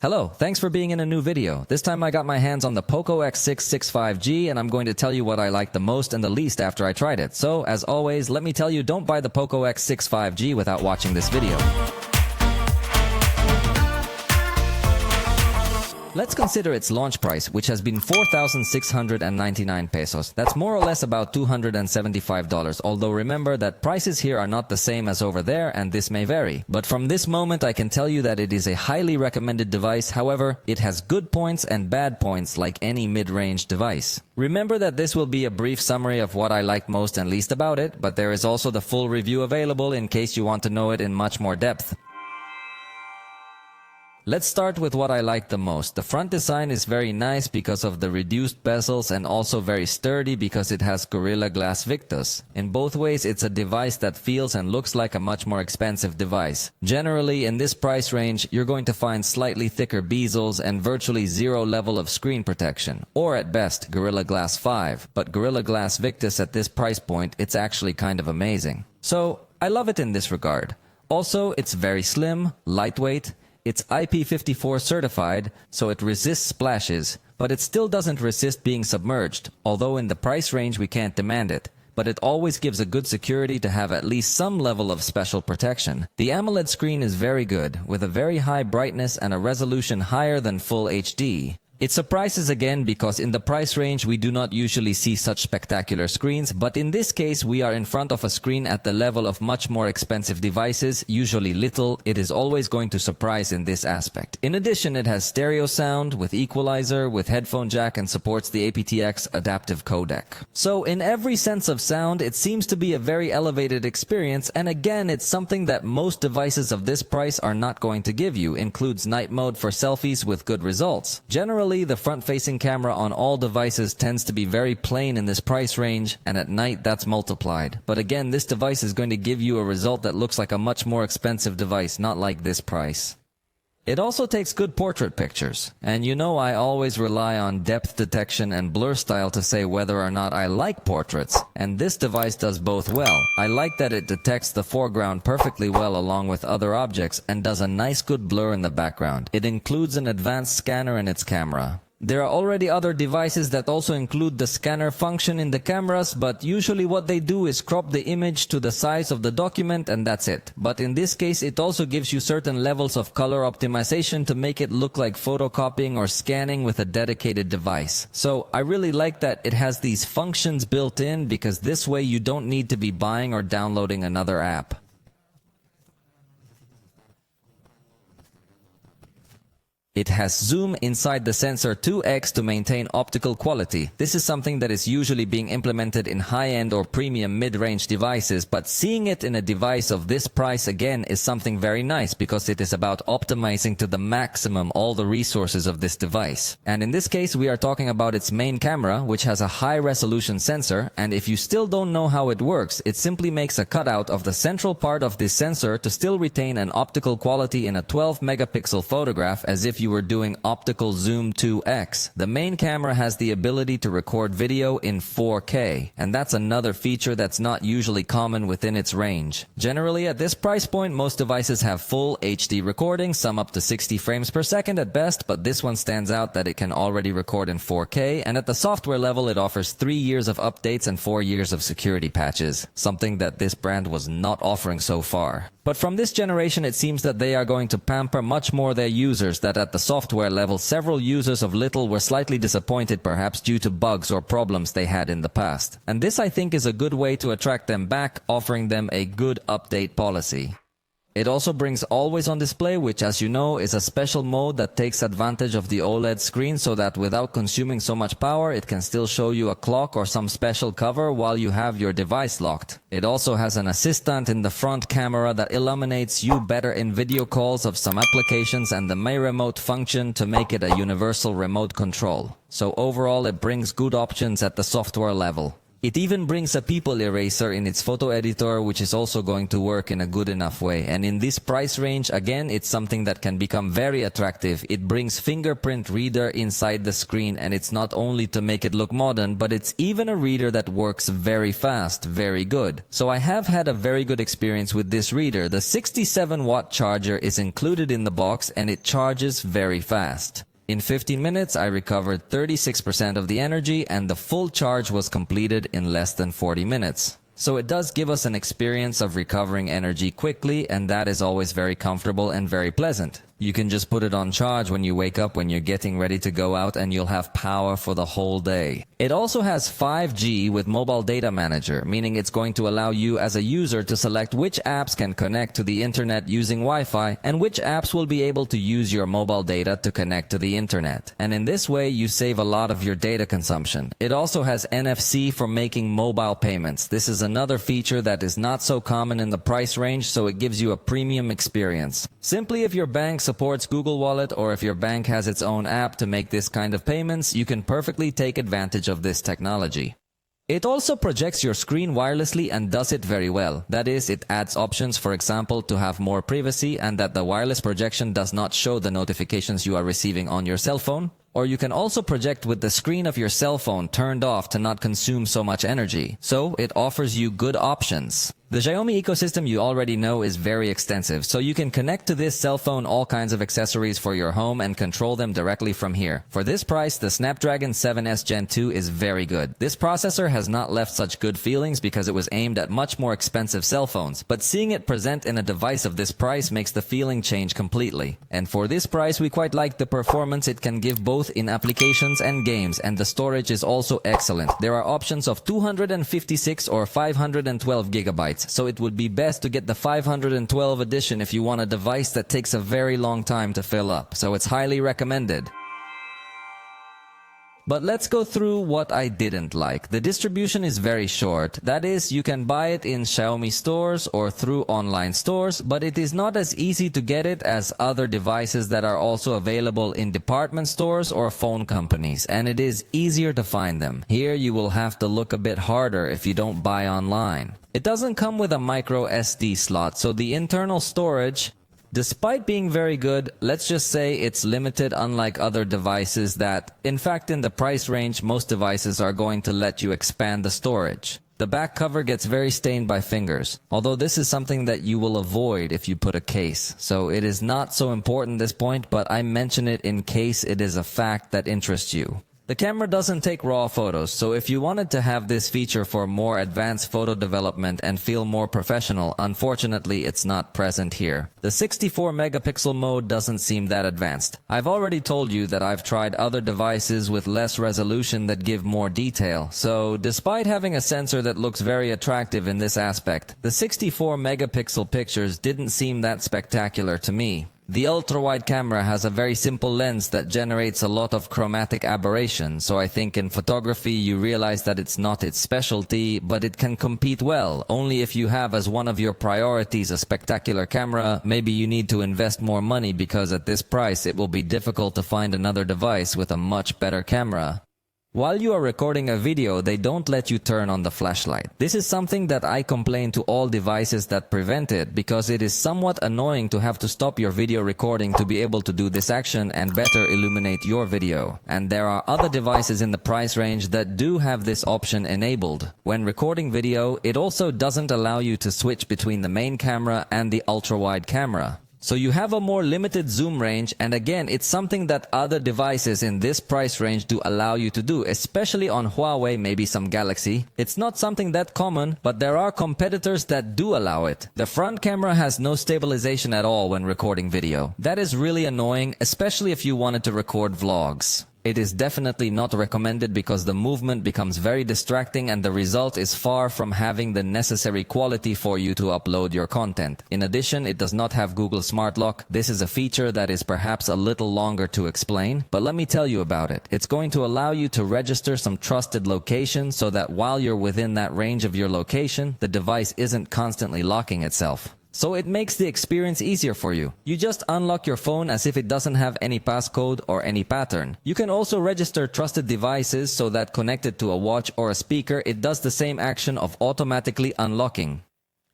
Hello, thanks for being in a new video. This time I got my hands on the POCO X6 65G and I'm going to tell you what I like the most and the least after I tried it. So, as always, let me tell you, don't buy the POCO X6 5G without watching this video. Let's consider its launch price, which has been 4,699 pesos. That's more or less about $275, although remember that prices here are not the same as over there and this may vary. But from this moment I can tell you that it is a highly recommended device. However, it has good points and bad points like any mid-range device. Remember that this will be a brief summary of what I like most and least about it, but there is also the full review available in case you want to know it in much more depth. Let's start with what I like the most. The front design is very nice because of the reduced bezels and also very sturdy because it has Gorilla Glass Victus. In both ways, it's a device that feels and looks like a much more expensive device. Generally, in this price range, you're going to find slightly thicker bezels and virtually zero level of screen protection, or at best, Gorilla Glass 5. But Gorilla Glass Victus at this price point, it's actually kind of amazing. So, I love it in this regard. Also, it's very slim, lightweight. It's IP54 certified, so it resists splashes, but it still doesn't resist being submerged, although in the price range we can't demand it. But it always gives a good security to have at least some level of special protection. The AMOLED screen is very good, with a very high brightness and a resolution higher than Full HD. It surprises again because in the price range we do not usually see such spectacular screens, but in this case we are in front of a screen at the level of much more expensive devices, usually little. It is always going to surprise in this aspect. In addition, it has stereo sound with equalizer, with headphone jack, and supports the aptX adaptive codec. So in every sense of sound, it seems to be a very elevated experience, and again it's something that most devices of this price are not going to give you. Includes night mode for selfies with good results. Generally, the front-facing camera on all devices tends to be very plain in this price range, and at night that's multiplied. But again, this device is going to give you a result that looks like a much more expensive device, not like this price. It also takes good portrait pictures, and you know I always rely on depth detection and blur style to say whether or not I like portraits, and this device does both well. I like that it detects the foreground perfectly well along with other objects and does a nice good blur in the background. It includes an advanced scanner in its camera. There are already other devices that also include the scanner function in the cameras, but usually what they do is crop the image to the size of the document and that's it. But in this case, it also gives you certain levels of color optimization to make it look like photocopying or scanning with a dedicated device. So I really like that it has these functions built in because this way you don't need to be buying or downloading another app. It has zoom inside the sensor 2x to maintain optical quality. This is something that is usually being implemented in high-end or premium mid-range devices, but seeing it in a device of this price again is something very nice because it is about optimizing to the maximum all the resources of this device. And in this case we are talking about its main camera, which has a high-resolution sensor, and if you still don't know how it works, it simply makes a cutout of the central part of this sensor to still retain an optical quality in a 12-megapixel photograph as if you were doing optical zoom 2x. The main camera has the ability to record video in 4K, and that's another feature that's not usually common within its range. Generally, at this price point, most devices have full HD recording, some up to 60 frames per second at best, but this one stands out that it can already record in 4K, and at the software level, it offers 3 years of updates and 4 years of security patches, something that this brand was not offering so far. But from this generation, it seems that they are going to pamper much more their users, that at the software level, several users of Little were slightly disappointed perhaps due to bugs or problems they had in the past. And this I think is a good way to attract them back, offering them a good update policy. It also brings always on display, which as you know is a special mode that takes advantage of the OLED screen so that without consuming so much power it can still show you a clock or some special cover while you have your device locked. It also has an assistant in the front camera that illuminates you better in video calls of some applications and the My Remote function to make it a universal remote control. So overall it brings good options at the software level. It even brings a people eraser in its photo editor, which is also going to work in a good enough way. And in this price range, again, it's something that can become very attractive. It brings fingerprint reader inside the screen, and it's not only to make it look modern, but it's even a reader that works very fast, very good. So I have had a very good experience with this reader. The 67-watt charger is included in the box, and it charges very fast. In 15 minutes, I recovered 36% of the energy, and the full charge was completed in less than 40 minutes. So it does give us an experience of recovering energy quickly, and that is always very comfortable and very pleasant. You can just put it on charge when you wake up when you're getting ready to go out, and you'll have power for the whole day. It also has 5G with Mobile Data Manager, meaning it's going to allow you as a user to select which apps can connect to the internet using Wi-Fi and which apps will be able to use your mobile data to connect to the internet. And in this way, you save a lot of your data consumption. It also has NFC for making mobile payments. This is another feature that is not so common in the price range, so it gives you a premium experience. Simply, if your bank supports Google Wallet, or if your bank has its own app to make this kind of payments, you can perfectly take advantage of this technology. It also projects your screen wirelessly and does it very well. That is, it adds options, for example, to have more privacy and that the wireless projection does not show the notifications you are receiving on your cell phone. Or you can also project with the screen of your cell phone turned off to not consume so much energy. So it offers you good options. The Xiaomi ecosystem you already know is very extensive, so you can connect to this cell phone all kinds of accessories for your home and control them directly from here. For this price, the Snapdragon 7S Gen 2 is very good. This processor has not left such good feelings because it was aimed at much more expensive cell phones, but seeing it present in a device of this price makes the feeling change completely. And for this price, we quite like the performance it can give both in applications and games, and the storage is also excellent. There are options of 256 or 512 gigabytes. So it would be best to get the 512 edition if you want a device that takes a very long time to fill up. So it's highly recommended. But let's go through what I didn't like. The distribution is very short. That is, you can buy it in Xiaomi stores or through online stores, but it is not as easy to get it as other devices that are also available in department stores or phone companies, and it is easier to find them. Here you will have to look a bit harder if you don't buy online. It doesn't come with a micro SD slot, so the internal storage, despite being very good, let's just say it's limited, unlike other devices that, in fact, in the price range, most devices are going to let you expand the storage. The back cover gets very stained by fingers, although this is something that you will avoid if you put a case. So it is not so important at this point, but I mention it in case it is a fact that interests you. The camera doesn't take raw photos, so if you wanted to have this feature for more advanced photo development and feel more professional, unfortunately it's not present here. The 64 megapixel mode doesn't seem that advanced. I've already told you that I've tried other devices with less resolution that give more detail, so despite having a sensor that looks very attractive in this aspect, the 64 megapixel pictures didn't seem that spectacular to me. The ultra-wide camera has a very simple lens that generates a lot of chromatic aberration, so I think in photography you realize that it's not its specialty, but it can compete well. Only if you have as one of your priorities a spectacular camera, maybe you need to invest more money, because at this price it will be difficult to find another device with a much better camera. While you are recording a video, they don't let you turn on the flashlight. This is something that I complain to all devices that prevent it, because it is somewhat annoying to have to stop your video recording to be able to do this action and better illuminate your video. And there are other devices in the price range that do have this option enabled. When recording video, it also doesn't allow you to switch between the main camera and the ultra-wide camera. So you have a more limited zoom range, and again, it's something that other devices in this price range do allow you to do, especially on Huawei, maybe some Galaxy. It's not something that common, but there are competitors that do allow it. The front camera has no stabilization at all when recording video. That is really annoying, especially if you wanted to record vlogs. It is definitely not recommended because the movement becomes very distracting and the result is far from having the necessary quality for you to upload your content. In addition, it does not have Google Smart Lock. This is a feature that is perhaps a little longer to explain, but let me tell you about it. It's going to allow you to register some trusted locations so that while you're within that range of your location, the device isn't constantly locking itself. So it makes the experience easier for you. You just unlock your phone as if it doesn't have any passcode or any pattern. You can also register trusted devices so that connected to a watch or a speaker, it does the same action of automatically unlocking.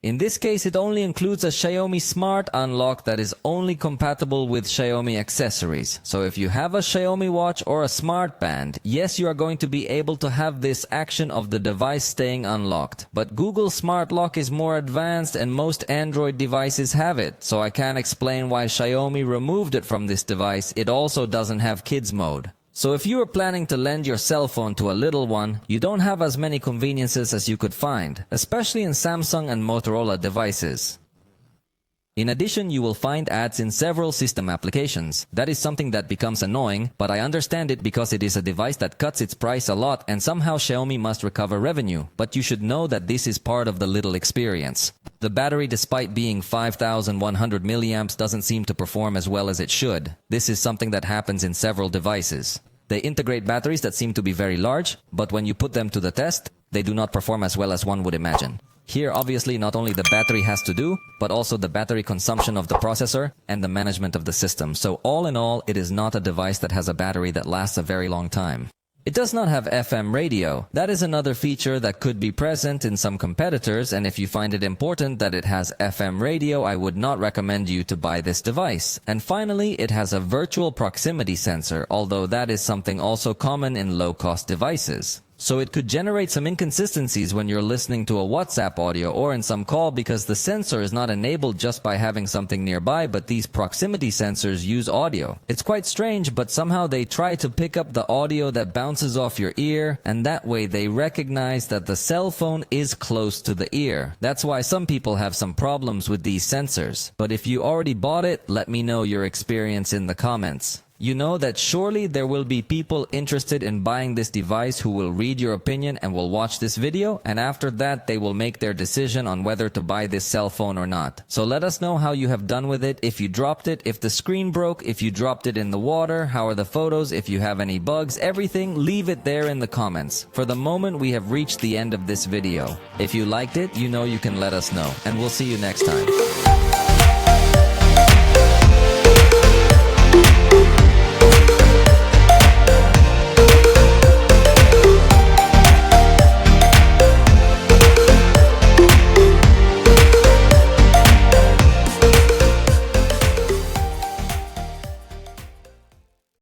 In this case, it only includes a Xiaomi Smart Unlock that is only compatible with Xiaomi accessories. So if you have a Xiaomi watch or a smart band, yes, you are going to be able to have this action of the device staying unlocked. But Google Smart Lock is more advanced and most Android devices have it. So I can't explain why Xiaomi removed it from this device. It also doesn't have kids mode. So if you are planning to lend your cell phone to a little one, you don't have as many conveniences as you could find, especially in Samsung and Motorola devices. In addition, you will find ads in several system applications. That is something that becomes annoying, but I understand it because it is a device that cuts its price a lot and somehow Xiaomi must recover revenue. But you should know that this is part of the little experience. The battery, despite being 5100 milliamps, doesn't seem to perform as well as it should. This is something that happens in several devices. They integrate batteries that seem to be very large, but when you put them to the test, they do not perform as well as one would imagine. Here, obviously, not only the battery has to do, but also the battery consumption of the processor and the management of the system. So all in all, it is not a device that has a battery that lasts a very long time. It does not have FM radio. That is another feature that could be present in some competitors, and if you find it important that it has FM radio, I would not recommend you to buy this device. And finally, it has a virtual proximity sensor, although that is something also common in low-cost devices. So it could generate some inconsistencies when you're listening to a WhatsApp audio or in some call because the sensor is not enabled just by having something nearby, but these proximity sensors use audio. It's quite strange, but somehow they try to pick up the audio that bounces off your ear, and that way they recognize that the cell phone is close to the ear. That's why some people have some problems with these sensors. But if you already bought it, let me know your experience in the comments. You know that surely there will be people interested in buying this device who will read your opinion and will watch this video, and after that they will make their decision on whether to buy this cell phone or not. So let us know how you have done with it, if you dropped it, if the screen broke, if you dropped it in the water, how are the photos, if you have any bugs, everything, leave it there in the comments. For the moment, we have reached the end of this video. If you liked it, you know you can let us know, and we'll see you next time.